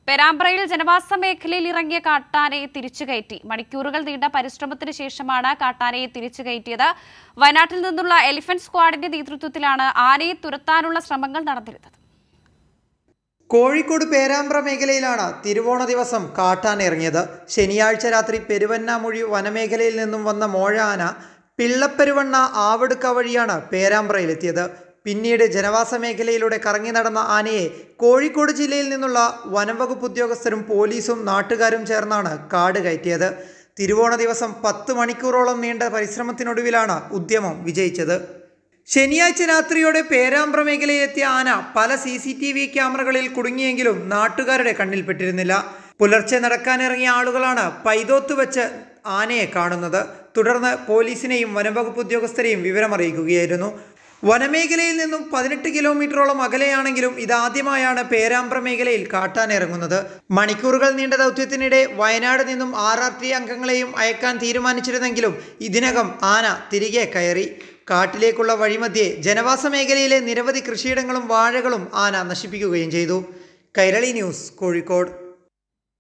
പേരാമ്പ്രയിൽ ജനവാസ മേഖലയിൽ ഇറങ്ങിയ കാട്ടാനയെ തിരിച്ചുകയറ്റി. മണിക്കൂറുകൾ നീണ്ട പരിശ്രമത്തിന് ശേഷമാണ് കാട്ടാനയെ തിരിച്ചുകയറ്റിയത്. വയനാട്ടിൽ നിന്നുള്ള എലിഫന്റ് സ്ക്വാഡിന്റെ നേതൃത്വത്തിലാണ് ആനയെ തുരത്താനുള്ള ശ്രമങ്ങൾ നടന്നിരുന്നത്. കോഴിക്കോട് പേരാമ്പ്ര മേഖലയിലാണ് തിരുവോണ ദിവസം കാട്ടാന ഇറങ്ങിയത്. ശനിയാഴ്ച രാത്രി പെരുവന്നാമൊഴി വനമേഖലയിൽ നിന്നും വന്ന മോഴ ആന പിള്ളപ്പെരുവണ്ണ ആവടുക്ക വഴിയാണ് പേരാമ്പ്രയിലെത്തിയത്. പിന്നീട് ജനവാസ മേഖലയിലൂടെ കറങ്ങി നടന്ന ആനയെ കോഴിക്കോട് ജില്ലയിൽ നിന്നുള്ള വനംവകുപ്പ് ഉദ്യോഗസ്ഥരും പോലീസും നാട്ടുകാരും ചേർന്നാണ് കാട് കയറ്റിയത്. തിരുവോണ ദിവസം 10 മണിക്കൂറോളം നീണ്ട പരിശ്രമത്തിനൊടുവിലാണ് ഉദ്യമം വിജയിച്ചത്. ശനിയാഴ്ച രാത്രിയോടെ പേരാമ്പ്ര മേഖലയിലെത്തിയ ആന പല CCTV ക്യാമറകളിൽ കുടുങ്ങിയെങ്കിലും നാട്ടുകാരുടെ കണ്ണിൽപ്പെട്ടിരുന്നില്ല. പുലർച്ചെ നടക്കാനിറങ്ങിയ ആളുകളാണ് പൈതോത്ത് വെച്ച് ആനയെ കാണുന്നത്. തുടർന്ന് പോലീസിനെയും വനംവകുപ്പ് ഉദ്യോഗസ്ഥരെയും വിവരമറിയിക്കുകയായിരുന്നു. വനമേഖലയിൽ നിന്നും 18 കിലോമീറ്ററോളം അകലെയാണെങ്കിലും ഇതാദ്യമായാണ് പേരാമ്പ്ര മേഖലയിൽ കാട്ടാന ഇറങ്ങുന്നത്. മണിക്കൂറുകൾ നീണ്ട ദൗത്യത്തിനിടെ വയനാട് നിന്നും RRT അംഗങ്ങളെയും അയക്കാൻ തീരുമാനിച്ചിരുന്നെങ്കിലും ഇതിനകം ആന തിരികെ കയറി. കാട്ടിലേക്കുള്ള വഴിമധ്യേ ജനവാസ മേഖലയിലെ നിരവധി കൃഷിയിടങ്ങളും വാഴകളും ആന നശിപ്പിക്കുകയും ചെയ്തു. കൈരളി ന്യൂസ്, കോഴിക്കോട്.